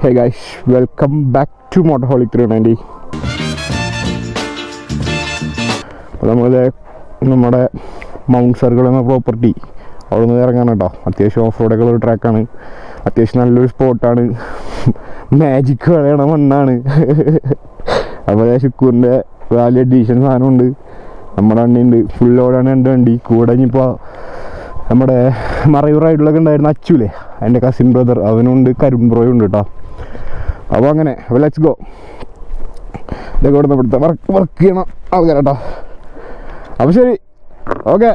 Hey guys, welcome back to Motoholic 390. അപ്പോൾ നമ്മൾ നമ്മുടെ മൗണ്ട് സർക്കിൾ എന്ന പ്രോപ്പർട്ടി അവിടെ നിന്ന് ഇറങ്ങാണ് കേട്ടോ. അത്യാവശ്യം ഓഫ് റോഡൊക്കെ ഉള്ള ട്രാക്കാണ്, അത്യാവശ്യം നല്ലൊരു സ്പോട്ടാണ്, മാജിക് കളയണ മണ്ണാണ്. അപ്പോൾ ശുക്കൂറിൻ്റെ വാലി അഡീഷൻ സാധനമുണ്ട്, നമ്മുടെ വണ്ടിയുണ്ട്, ഫുൾ ലോഡാണ് രണ്ട് വണ്ടി. കൂടെ ഇനിയിപ്പോൾ നമ്മുടെ മറയൂർ റൈഡിലൊക്കെ ഉണ്ടായിരുന്ന അച്ചുല്ലേ, എൻ്റെ കസിൻ ബ്രദർ, അവനുണ്ട്, കരുൺ ബ്രോയും ഉണ്ട് കേട്ടോ. അപ്പോൾ അങ്ങനെ ലെറ്റ്സ് ഗോ. ഇതൊക്കെ ഇവിടെ നിന്ന് ഇവിടുത്തെ വർക്ക് ചെയ്യണം ആൾക്കാർ കേട്ടോ. അപ്പോൾ ശരി, ഓക്കെ.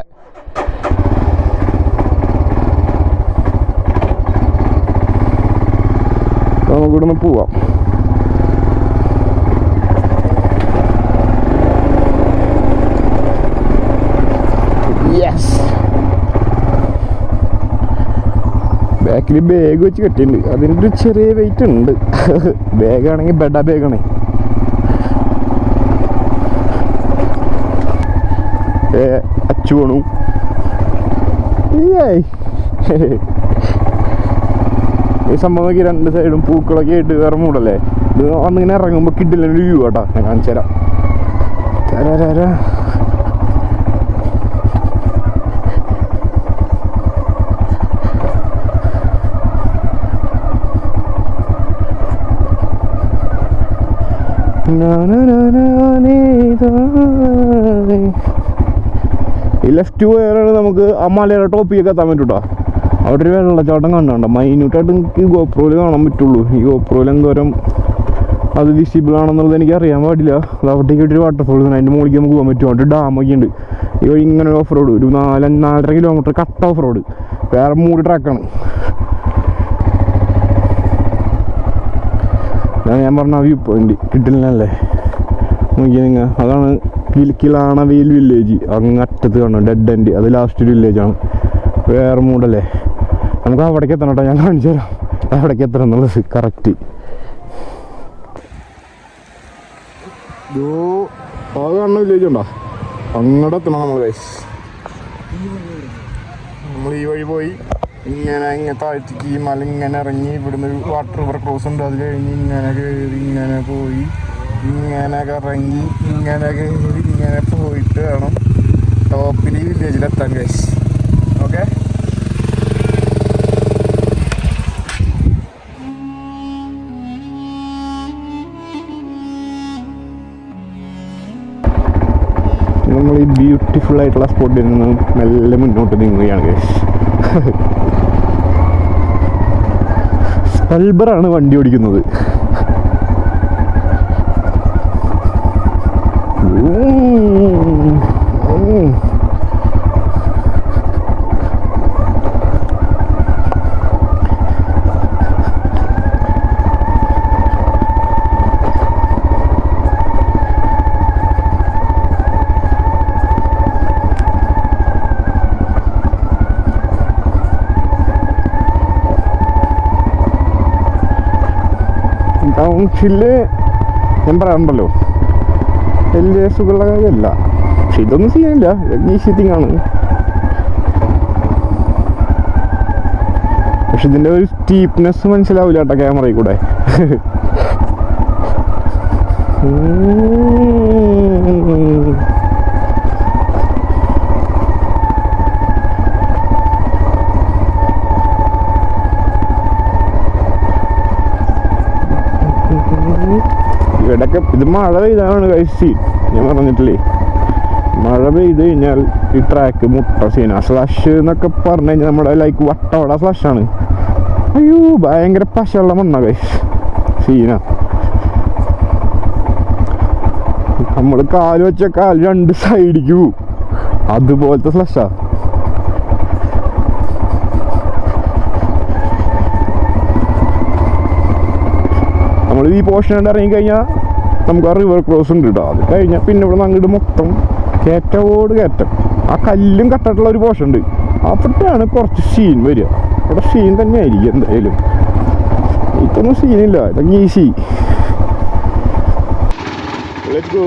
നമുക്ക് ഇവിടെ നിന്ന് പോവാം. ബാക്കിൽ ബാഗ് വെച്ച് കെട്ടിയിട്ടുണ്ട്, അതിൻ്റെ ഒരു ചെറിയ വെയിറ്റ് ഉണ്ട്. ബാഗാണെങ്കിൽ ബെഡാ ബാഗാണേ. അച്ചു വേണു ഈ സംഭവം നോക്കി രണ്ട് സൈഡും പൂക്കളൊക്കെ ആയിട്ട് വേറെ മൂടല്ലേ. ഇത് വന്നിങ്ങനെ ഇറങ്ങുമ്പോൾ കിട്ടില്ല ഒരു വ്യൂ കേട്ടോ. ഞാൻ കാണിച്ചു തരാം. ഈ ലെഫ്റ്റ് പോയാലാണ് നമുക്ക് ആ മലയുടെ ടോപ്പിലേക്ക് എത്താൻ പറ്റും കേട്ടോ. അവിടെ ഒരു വെള്ളച്ചാട്ടം കണ്ടോ, മൈന്യൂട്ടായിട്ട് എനിക്ക് ഗോപ്രോയിൽ കാണാൻ പറ്റുള്ളൂ. ഈ ഗോപ്രോയിൽ എന്തോരം അത് വിസിബിൾ ആണെന്നുള്ളത് എനിക്ക് അറിയാൻ പാടില്ല. അത് അവിടേക്ക് ഒരു വാട്ടർഫോൾ, അതിൻ്റെ മുകളിലേക്ക് നമുക്ക് പോകാൻ പറ്റും. അവിടെ ഡാമൊക്കെ ഉണ്ട്. ഈ വഴി ഇങ്ങനെ ഓഫ് റോഡ്, ഒരു 4-4.5 കിലോമീറ്റർ കട്ട് ഓഫ് റോഡ്, വേറെ 3 ട്രാക്കാണ്. ഞാൻ പറഞ്ഞ വ്യൂ പോയിന്റ് കിട്ടില്ലല്ലേ, നോക്കിയാൽ നിങ്ങൾ. അതാണ് കിലാണവയിൽ വില്ലേജ്, അങ്ങ് അറ്റത്ത് കാണും ഡെഡ് എൻഡ്, അത് ലാസ്റ്റ് വില്ലേജാണ്. വേറെ മൂടല്ലേ. നമുക്ക് അവിടേക്ക് എത്തണം കേട്ടോ, ഞാൻ കാണിച്ചു തരാം അവിടേക്ക് എത്തണം എന്നുള്ളത് കറക്റ്റ്. അത് കാണുന്ന വില്ലേജ് ഉണ്ടോ, അങ്ങോട്ട് എത്തണം നമ്മൾ. നമ്മൾ ഈ വഴി പോയി ഇങ്ങനെ താഴ്ത്തിക്ക് ഈ മല ഇങ്ങനെ ഇറങ്ങി, ഇവിടുന്ന് ഒരു വാട്ടർ റിവർ ക്രോസ് ഉണ്ട്, അത് കഴിഞ്ഞ് ഇങ്ങനെ കയറി ഇങ്ങനെ പോയി ഇങ്ങനെ കറങ്ങി ഇങ്ങനെ കയറി ഇങ്ങനെ പോയിട്ട് വേണം ടോപ്പിൽ ഈ വില്ലേജിലെത്താൻ ഗൈസ്. ഓക്കെ, നമ്മൾ ഈ ബ്യൂട്ടിഫുൾ ആയിട്ടുള്ള സ്പോട്ടിൽ നിന്ന് മെല്ലെ മുന്നോട്ട് നീങ്ങുകയാണ് ഗൈസ്. സ്പൽബറാണ് വണ്ടി ഓടിക്കുന്നത്. ടൗൺഷില് ഞാൻ പറയാറുണ്ടല്ലോ, വലിയ സുഖമുള്ള കാര്യമല്ല, പക്ഷെ ഇതൊന്നും ചെയ്യാനില്ല, ഈസി തിങ് ആണ്. പക്ഷെ ഇതിൻ്റെ ഒരു സ്റ്റീപ്നെസ് മനസ്സിലാവില്ല കേട്ടോ ക്യാമറയിൽ കൂടെ. ഇവിടെയൊക്കെ ഇത് മഴ പെയ്താണ് കഴിച്ച്, ഞാൻ പറഞ്ഞിട്ടില്ലേ, മഴ പെയ്ത് കഴിഞ്ഞാൽ ഈ ട്രാക്ക് മുട്ട സീന. സ്ലഷ് എന്നൊക്കെ പറഞ്ഞു കഴിഞ്ഞാൽ നമ്മുടെ ലൈക്ക് വട്ടവട സ്ലഷാണ്. അയ്യോ, ഭയങ്കര പശയുള്ള മണ്ണ കഴിച്ച് സീന. നമ്മൾ കാല് വെച്ച കാല് 2 സൈഡിക്ക് പോവും, അതുപോലത്തെ സ്ലഷാ. നമ്മൾ ഈ പോർഷൻ കണ്ട് ഇറങ്ങിക്കഴിഞ്ഞാൽ നമുക്ക് ആ റിവർ ക്രോസ് ഉണ്ട് കേട്ടോ. അത് കഴിഞ്ഞാൽ പിന്നെ ഇവിടെ നിന്ന് അങ്ങോട്ട് മൊത്തം കയറ്റോട് കയറ്റം. ആ കല്ലും കട്ടിട്ടുള്ള ഒരു പോർഷൻ ഉണ്ട്, അവിടെയാണ് കുറച്ച് സീൻ വരിക. അവിടെ സീൻ തന്നെ ആയിരിക്കും എന്തായാലും. ഇതൊന്നും സീനില്ല, ഇതൊക്കെ ഈസി. Let's go.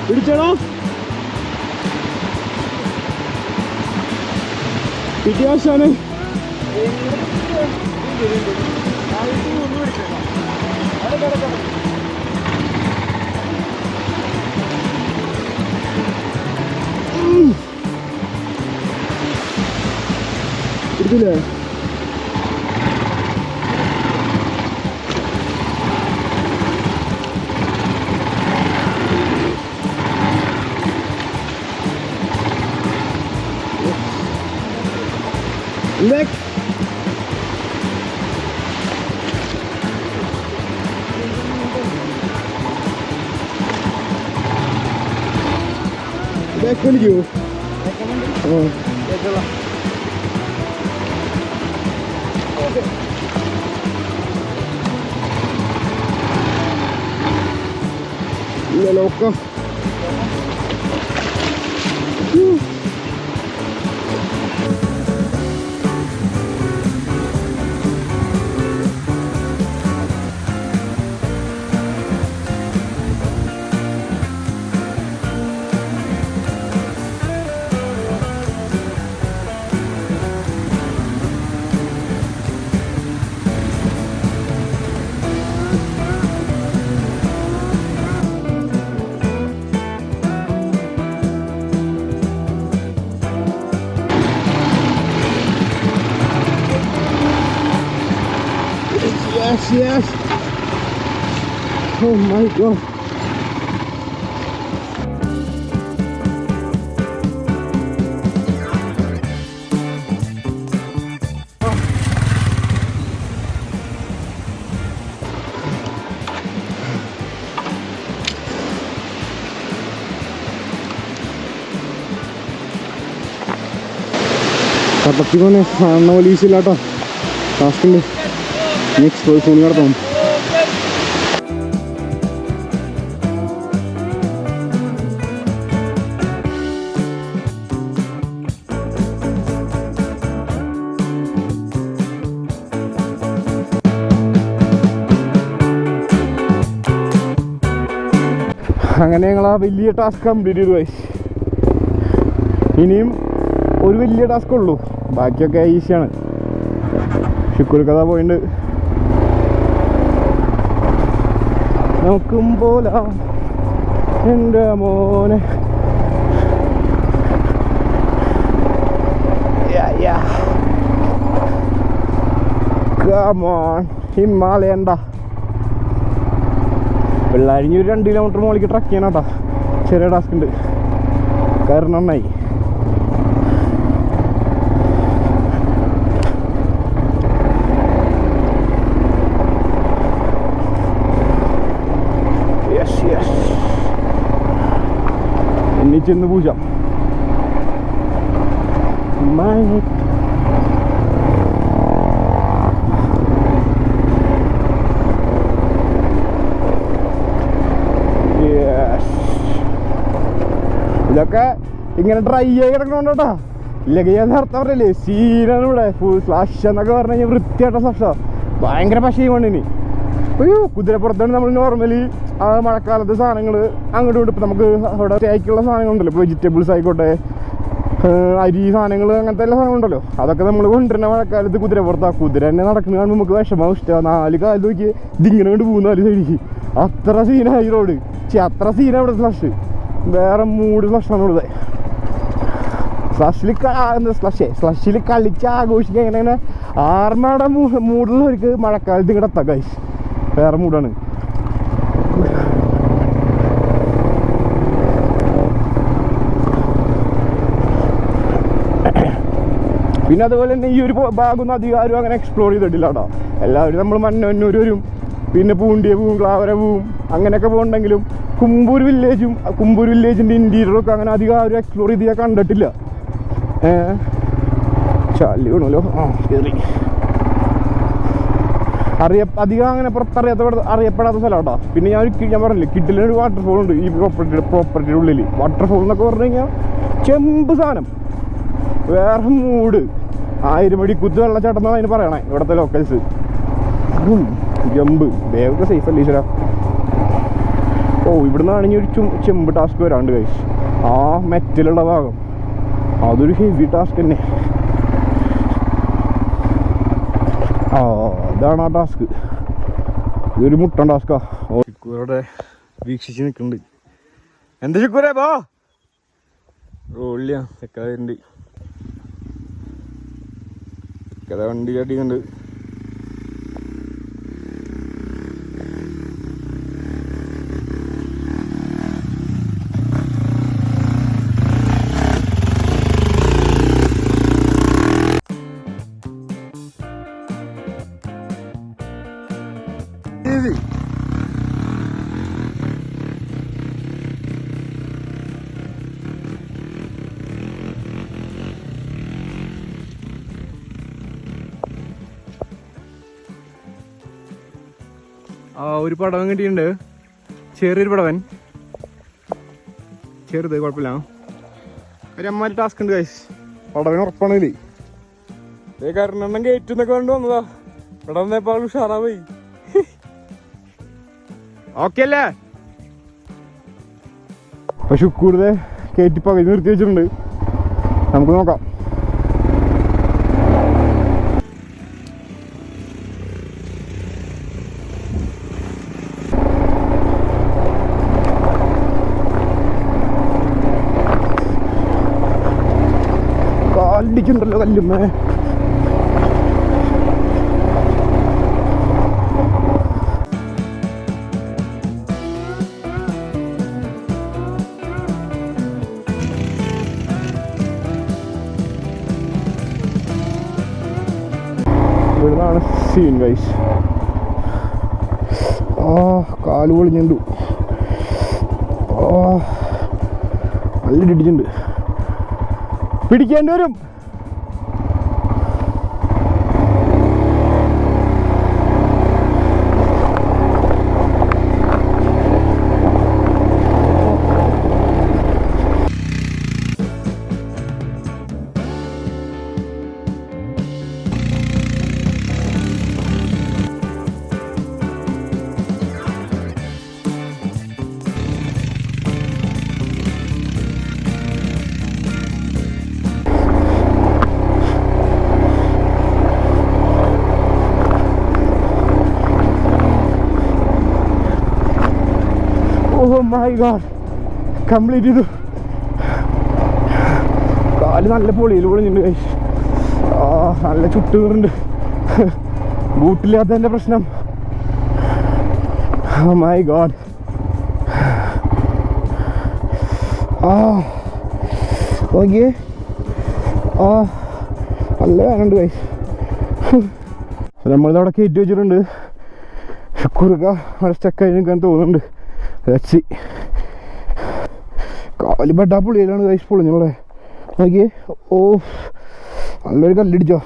പിടിച്ചോളൂ. പിടിയാശാണ്. പിടിച്ചില്ലേ? Next. Back on you. Oh. Le loco. Yes. Oh my God. കട്ടത്തിക്കൊന്നെ കാണുന്ന പോലീസില്ലാട്ടോ. ടാസ്കുണ്ട്. നെക്സ്റ്റ് പോയി തുണി നടത്താം. അങ്ങനെ ഞങ്ങൾ ആ വലിയ ടാസ്ക് കംപ്ലീറ്റ് ചെയ്തു പോയി. ഇനിയും ഒരു വലിയ ടാസ്ക് ഉള്ളൂ, ബാക്കിയൊക്കെ ഈസിയാണ്. ഷുക്കൂർ കഥ പോയിണ്ട് നോക്കുമ്പോല എൻ്റെ മോനെ. ഹിമാലയണ്ട പിള്ളേരിഞ്ഞ് ഒരു 2 കിലോമീറ്റർ മുകളിലേക്ക് ട്രക്ക് ചെയ്യണം കേട്ടോ. ചെറിയ ടാസ്ക് ഉണ്ട്, കാരണം നന്നായി. ഇനി ചെന്ന് പൂജ. ഇതൊക്കെ ഇങ്ങനെ ഡ്രൈ ആയി കിടക്കണോണ്ട് കേട്ടോ. ഇല്ലെങ്കിൽ ഞാൻ നേരത്തെ പറഞ്ഞില്ലേ സീനാണ് ഇവിടെ. ഫുൾ ഫ്ലാഷ് എന്നൊക്കെ പറഞ്ഞു കഴിഞ്ഞാൽ വൃത്തിയായിട്ട ഫ്ലാഷാ, ഭയങ്കര പശയും കൊണ്ടിനി. അയ്യോ കുതിരപ്പുറത്താണ് നമ്മൾ നോർമലി മഴക്കാലത്ത് സാധനങ്ങൾ അങ്ങോട്ടും ഇങ്ങോട്ടും. ഇപ്പം നമുക്ക് അവിടെ തേക്കുള്ള സാധനങ്ങളുണ്ടല്ലോ, ഇപ്പോൾ വെജിറ്റബിൾസ് ആയിക്കോട്ടെ, അരി സാധനങ്ങൾ, അങ്ങനത്തെ എല്ലാ സാധനങ്ങളുണ്ടല്ലോ, അതൊക്കെ നമ്മൾ കൊണ്ടുവരുന്ന മഴക്കാലത്ത് കുതിരപ്പുറത്താണ്. കുതിര തന്നെ നടക്കുന്നത് കാണുമ്പോൾ നമുക്ക് വിഷമം ഇഷ്ടമാണ്. 4 കാലത്ത് നോക്കി ഇതിങ്ങനെ കൊണ്ട് പോകുന്ന 4 സൈഡിക്ക്. അത്ര സീനായി റോഡ്. അത്ര സീനാണ് ഇവിടെ ഫ്ലഷ്. വേറെ മൂഡ് ഫ്ലഷാണ് ഇവിടെ. സ്ലഷിൽ കളിച്ച് ആഘോഷിക്കുക ഇങ്ങനെ ആർമയുടെ മൂടുള്ളവർക്ക് മഴക്കാലത്ത് ഇങ്ങോട്ട് എത്താം ഗൈസ്. വേറെ മൂടാണ്. പിന്നെ അതുപോലെ തന്നെ ഈ ഒരു ഭാഗമൊന്നും അധികം ആരും അങ്ങനെ എക്സ്പ്ലോർ ചെയ്തിട്ടില്ല കേട്ടോ. എല്ലാവരും നമ്മൾ മന്നൂർ വരും, പിന്നെ പൂണ്ടിയ പോവും, ക്ലാവര പോവും, അങ്ങനെയൊക്കെ പോകുന്നുണ്ടെങ്കിലും കുമ്പൂർ വില്ലേജിൻ്റെ ഇൻറ്റീരിയറൊക്കെ അങ്ങനെ അധികം ആരും എക്സ്പ്ലോർ ചെയ്ത് കണ്ടിട്ടില്ല. ചളി വേണമല്ലോ. കയറി അധികം അങ്ങനെ അറിയപ്പെടാത്ത സ്ഥലം കേട്ടോ. പിന്നെ ഞാൻ പറഞ്ഞില്ലേ കിഡിലൊരു വാട്ടർഫോൾ ഉണ്ട് ഈ പ്രോപ്പർട്ടിയുടെ ഉള്ളിൽ. വാട്ടർഫോൾ എന്നൊക്കെ പറഞ്ഞു കഴിഞ്ഞാൽ ചെമ്പ് സാധനം, വേറെ മൂഡ്. 1000 അടി കുത്ത് വെള്ളച്ചാട്ടം എന്നാണ് അതിന് പറയണേ ഇവിടുത്തെ ലോക്കൽസ്. ജമ്പ് വേഗമൊക്കെ സേഫ് അല്ലേ ഈശ്വര. ഓ ഇവിടുന്ന് ആണെങ്കിൽ ഒരു ചെമ്പ് ടാസ്ക് വരാണ്ട് ഗൈസ്. ആ മെറ്റലുള്ള ഭാഗം അതൊരു ഹെവി ടാസ്ക് തന്നെ. ആ അതാണ് ആ ടാസ്ക്. ഇതൊരു മുട്ടൻ ടാസ്കാ. ഓ ചിക്കൂരവിടെ വീക്ഷിച്ച് നിൽക്കുന്നുണ്ട്. എന്താ ചിക്കൂരേ പോ റോളിയാ തെക്കാറുണ്ട്. കഥ വണ്ടി ചാട്ടിക്കുന്നുണ്ട്. ആ ഒരു പടവൻ കിട്ടിയിട്ടുണ്ട്. ചെറിയൊരു പടവൻ, ചെറുത് കുഴപ്പമില്ല. ഒരു അമ്മാരി ടാസ്ക് ഉണ്ട് ഗൈസ്. പടവൻ ഉറപ്പാണില്ലേ. കരണെണ്ണം കയറ്റും എന്നൊക്കെ കൊണ്ട് വന്നതാ. ഇവിടെ വന്നപ്പോ ഉഷാറാ പോയി. ഓക്കെ അല്ലേ? പക്ഷെ കൂടുതൽ കയറ്റി പകുതി നിർത്തി വെച്ചിട്ടുണ്ട്. നമുക്ക് നോക്കാം. കാലിടിക്കുണ്ടല്ലോ കല്ലുമ്മേ. ഇവിടുന്നാണ് സീൻ ഗൈസ്. ആ കാല് പൊളിഞ്ഞുണ്ട്. നല്ല ഇടിച്ചിട്ടുണ്ട്. പിടിക്കേണ്ടി വരും. Oh my god, കംപ്ലീറ്റ് ചെയ്തു. കാല് നല്ല പൊളിയിൽ പൊളിഞ്ഞിട്ടുണ്ട് ഗൈസ്. നല്ല ചുട്ടുകീറുണ്ട്. ബൂട്ടില്ലാത്തതിൻ്റെ പ്രശ്നം. Oh my god. ഓക്കെ നല്ല വേനുണ്ട് ഗൈസ്. നമ്മളിതവിടെ കയറ്റി വെച്ചിട്ടുണ്ട്. കുറുക അവിടെ സ്റ്റക്കായി നിൽക്കാൻ തോന്നുന്നുണ്ട്. വെച്ച് കാല് ബെഡാ പുള്ളിയിലാണ് കൈസ് പൊളിഞ്ഞോളെ. നോക്കിയേ. ഓ നല്ലൊരു കല്ലിടിച്ചോ.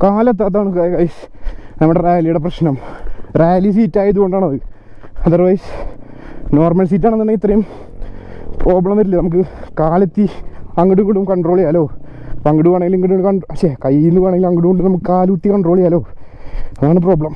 കാലെത്താത്താണ് കൈസ് നമ്മുടെ റാലിയുടെ പ്രശ്നം. റാലി സീറ്റ് ആയതുകൊണ്ടാണത്. അതർവൈസ് നോർമൽ സീറ്റാണെന്നുണ്ടെങ്കിൽ ഇത്രയും പ്രോബ്ലം വരില്ല. നമുക്ക് കാലെത്തി അങ്ങോട്ടും ഇങ്ങോട്ടും കൺട്രോൾ ചെയ്യാലോ. അപ്പം അങ്ങോട്ട് വേണമെങ്കിലും ഇങ്ങോട്ട് കയ്യിൽ നിന്ന് വേണമെങ്കിലും അങ്ങോട്ടും കൊണ്ട് നമുക്ക് കാലുത്തി കൺട്രോൾ ചെയ്യാലോ. അതാണ് പ്രോബ്ലം.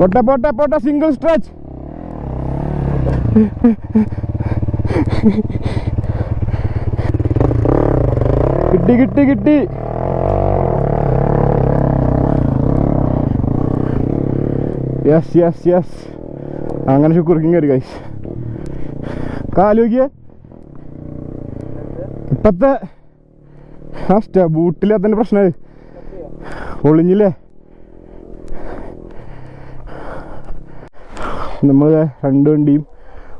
പോട്ടെ പോട്ടെ പോട്ടെ, സിംഗിൾ സ്ട്രെച്ച്. കിട്ടി കിട്ടി കിട്ടി. Yes yes yes. അങ്ങനെ ശുക്രിക്കും കയറി ഗൈസ്. കാലോക്കിയ ഇപ്പത്തെ ബൂട്ടില്ലാത്തതിൻ്റെ പ്രശ്നം ഒളിഞ്ഞില്ലേ. നമ്മൾ രണ്ട് വണ്ടിയും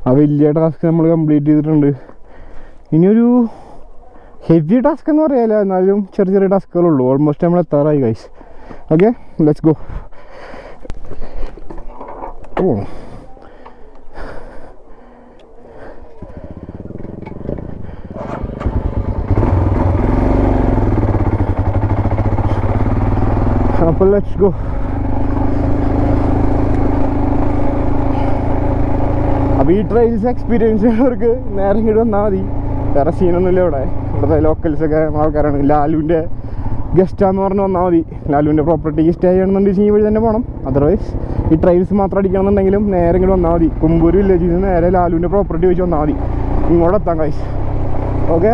ആ വലിയ ടാസ്ക് നമ്മൾ കംപ്ലീറ്റ് ചെയ്തിട്ടുണ്ട്. ഇനിയൊരു ഹെവി ടാസ്ക് എന്ന് പറയാല്ല, എന്നാലും ചെറിയ ചെറിയ ടാസ്കുകളുള്ളൂ. ഓൾമോസ്റ്റ് നമ്മൾ എത്താറായി guys. Okay, let's go. Oh അപ്പോൾ ലെറ്റ്സ് ഗോ. അപ്പോൾ ഈ ട്രെയിൽസ് എക്സ്പീരിയൻസ് ചെയ്യുന്നവർക്ക് നേരെ ഇങ്ങോട്ട് വന്നാൽ മതി. വേറെ സീനൊന്നുമില്ല ഇവിടെ. ഇവിടുത്തെ ലോക്കൽസൊക്കെ ആൾക്കാരാണ്. ലാലുവിൻ്റെ ഗസ്റ്റാന്ന് പറഞ്ഞ് വന്നാൽ മതി. ലാലുവിൻ്റെ പ്രോപ്പർട്ടിക്ക് സ്റ്റേ ചെയ്യണമെന്നുണ്ടെങ്കിൽ ഈ വഴി തന്നെ പോകണം. അതർവൈസ് ഈ ട്രെയിൽസ് മാത്രം അടിക്കണമെന്നുണ്ടെങ്കിലും നേരെ ഇങ്ങോട്ട് വന്നാൽ മതി. കുമ്പൂർ വില്ലേജിൽ നിന്ന് നേരെ ലാലുവിൻ്റെ പ്രോപ്പർട്ടി വെച്ച് വന്നാൽ മതി. ഇങ്ങോട്ട് എത്താം guys. Okay,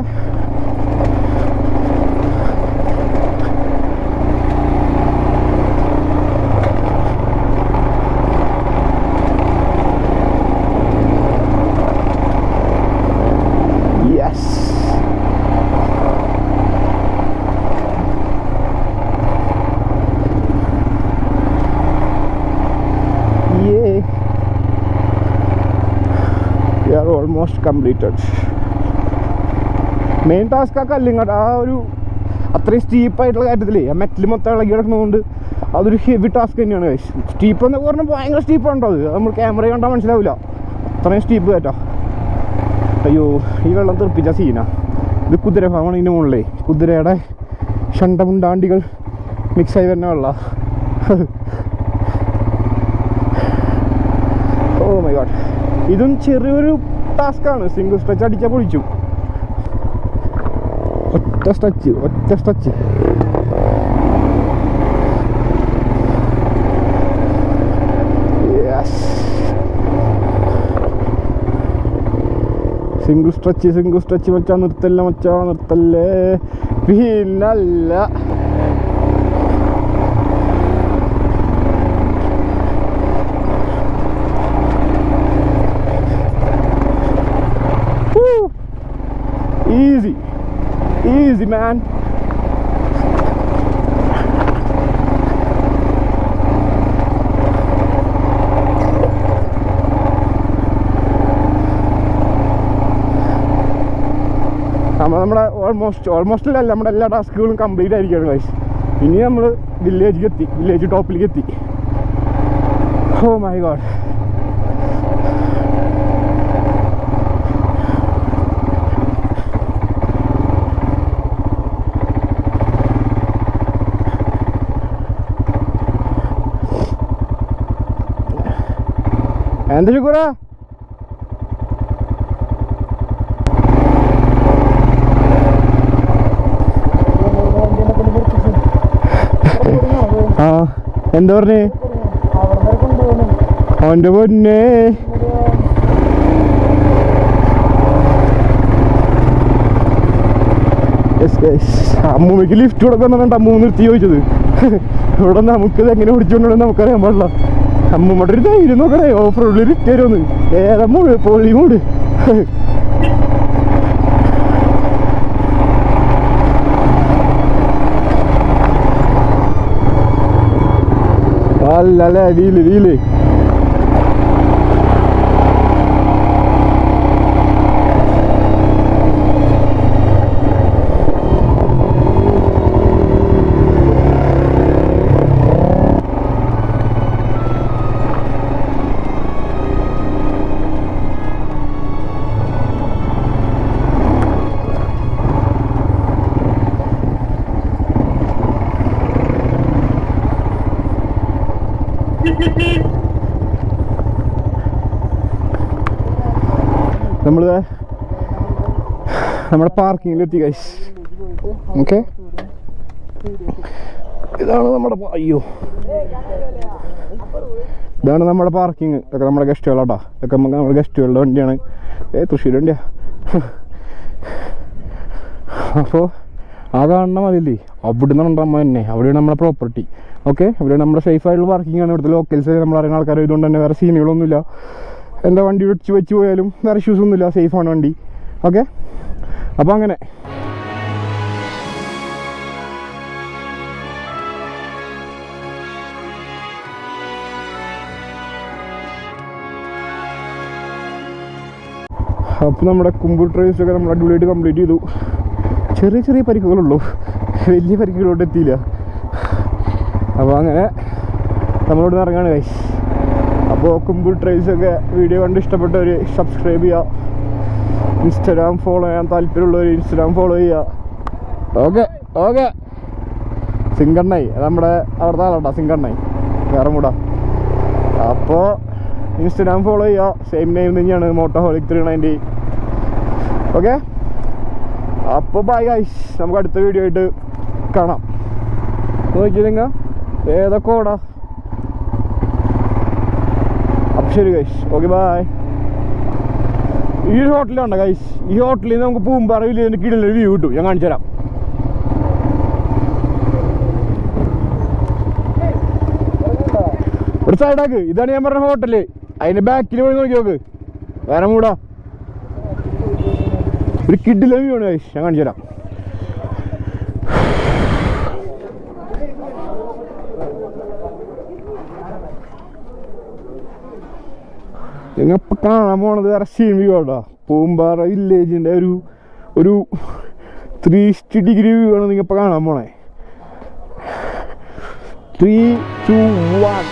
almost completed. Main task ആ കല്ലിങ്ങോട്ട് ആ ഒരു അത്രയും സ്റ്റീപ്പായിട്ടുള്ള കാര്യത്തിലേ ആ മെറ്റൽ മൊത്തം ഇളകി കിടക്കുന്നതുകൊണ്ട് അതൊരു ഹെവി ടാസ്ക് തന്നെയാണ് ഗൈസ്. സ്റ്റീപ്പ് എന്നൊക്കെ പറഞ്ഞാൽ ഭയങ്കര സ്റ്റീപ്പാണോ അത് നമ്മൾ ക്യാമറ കണ്ടാൽ മനസ്സിലാവില്ല, അത്രയും സ്റ്റീപ്പ് കയറ്റാം. അയ്യോ, ഈ വെള്ളം തെറിപ്പിച്ച സീനാ. ഇത് കുതിര ഫാമാണ്. ഇതിൻ്റെ മുകളിലേ കുതിരയുടെ ഷണ്ടമുണ്ടാണ്ടികൾ മിക്സായി വരുന്ന വെള്ളം. ഓ മൈ ഗോഡ്, ഇതും ചെറിയൊരു ടാസ്ക്കാണ്. സിംഗിൾ സ്ട്രെച്ച് അടിച്ചാൽ പൊളിച്ചു. ഒറ്റ സ്ട്രെച്ച്. സിംഗിൾ സ്ട്രെച്ച് മച്ചാ, നിർത്തല്ലേ പിന്നല്ല. Easy man. നമ്മുടെ ഓൾമോസ്റ്റ് അല്ല, നമ്മുടെ എല്ലാ ടാസ്കുകളും കംപ്ലീറ്റ് ആയിരിക്കുകയാണ് ഗൈസ്. ഇനി നമ്മൾ വില്ലേജ് ടോപ്പിലേക്ക് എത്തി. ഓ മൈ ഗോഡ്, എന്താ ശുക്കൂറാ? ആ എന്താ പറഞ്ഞേ? അവൻ്റെ പൊന്നേ, അമ്മൂമ്മയ്ക്ക് ലിഫ്റ്റ് കൊടുക്കുന്നുണ്ട്. അമ്മൂമ്മ നിർത്തി ചോദിച്ചത് ഇവിടെ നമുക്കിത് എങ്ങനെ ഓടിച്ചുകൊണ്ടുണ്ടെന്ന് നമുക്കറിയാൻ പാടില്ല. അമ്മൂമ്മയുടെ ഒരു ധൈര്യം നോക്കണേ, ഓഫ് റോഡിൽ ഇട്ട് തരുമെന്ന്. ഏതമ്മൂട് പൊളിമൂട്. അല്ലല്ലേ വീല് നമ്മൾ നമ്മുടെ പാർക്കിങ്ങിലെത്തി ഗൈസ്. ഓക്കെ, ഇതാണ് നമ്മുടെ ഇതാണ് നമ്മുടെ പാർക്കിങ്. ഇതൊക്കെ നമ്മുടെ ഗസ്റ്റുകളാട്ടോ. ഇതൊക്കെ നമ്മുടെ ഗസ്റ്റുകളുടെ വണ്ടിയാണ്. തൃശ്ശൂർ വണ്ടിയാ. അപ്പോൾ ആ കാണണം അതില്ലേ, അവിടെ നിന്നുണ്ട് അമ്മ തന്നെ. അവിടെയാണ് നമ്മുടെ പ്രോപ്പർട്ടി. ഓക്കെ, ഇവിടെ നമ്മുടെ സേഫ് ആയിട്ടുള്ള പാർക്കിംഗ് ആണ്. ഇവിടുത്തെ ലോക്കൽസ് നമ്മൾ അറിയുന്ന ആൾക്കാർ ഇതുകൊണ്ട് തന്നെ വേറെ സീനുകളൊന്നുമില്ല. എന്താ വണ്ടി വെച്ച് പോയാലും വേറെ ഇഷ്യൂസ് ഒന്നുമില്ല, സേഫാണ് വണ്ടി. ഓക്കെ, അപ്പോൾ അങ്ങനെ അപ്പോൾ നമ്മുടെ കുമ്പൂർ ട്രെയിൽസൊക്കെ നമ്മൾ അടിപൊളിയായിട്ട് കംപ്ലീറ്റ് ചെയ്തു. ചെറിയ ചെറിയ പരിക്കുകളുള്ളൂ, വലിയ പരിക്കുകളോട്ട് എത്തിയില്ല. അപ്പോൾ അങ്ങനെ നമ്മളോട് ഇറങ്ങാണ് ഗൈസ്. അപ്പോൾ കുമ്പു ട്രൈൽസൊക്കെ വീഡിയോ കണ്ട് ഇഷ്ടപ്പെട്ടവർ സബ്സ്ക്രൈബ് ചെയ്യുക, ഇൻസ്റ്റാഗ്രാം ഫോളോ ചെയ്യാൻ താല്പര്യമുള്ളവർ ഇൻസ്റ്റാഗ്രാം ഫോളോ ചെയ്യുക. Okay okay. സിങ്കണ്ണായി നമ്മുടെ അവിടുത്തെ ആളാട്ടോ, സിങ്കണ്ണായി വേറെ കൂടാ. അപ്പോൾ ഇൻസ്റ്റാഗ്രാം ഫോളോ ചെയ്യുക, സെയിം നെയിം തന്നെയാണ്, മോട്ടോഹോളിക് 390. ഓക്കെ, അപ്പോൾ ബൈ ഗൈസ്, നമുക്ക് അടുത്ത വീഡിയോ ആയിട്ട് കാണാം. നോക്കി നിങ്ങൾ ഏതൊക്കെ ഓടാ. അപ്പോൾ ശരി ഗൈസ്, ഓക്കെ ബൈ. ഈ ഹോട്ടലുണ്ടോ ഗൈസ്, ഈ ഹോട്ടലിൽ നിന്ന് നമുക്ക് പൂമ്പാറ വില്ലേജിൻ്റെ കീഴിലൊരു വ്യൂ കിട്ടും, ഞാൻ കാണിച്ചു തരാം. ഒരു സൈഡാക്ക്, ഇതാണ് ഞാൻ പറഞ്ഞ ഹോട്ടല്, അതിൻ്റെ ബാക്കിൽ പോയി നോക്കി നോക്ക്, വേറെ മൂടാ. ഒരു കിഡിലെ വ്യൂ ആണ് ഗൈസ്, ഞാൻ കാണിച്ചു തരാം. നിങ്ങളിപ്പോൾ കാണാൻ പോണത് വേറെ സീൻ വ്യൂ ആട്ടോ. പൂമ്പാറ വില്ലേജിൻ്റെ ഒരു 360 ഡിഗ്രി വ്യൂ ആണ് നിങ്ങളിപ്പോൾ കാണാൻ പോണേ. 3, 2, 1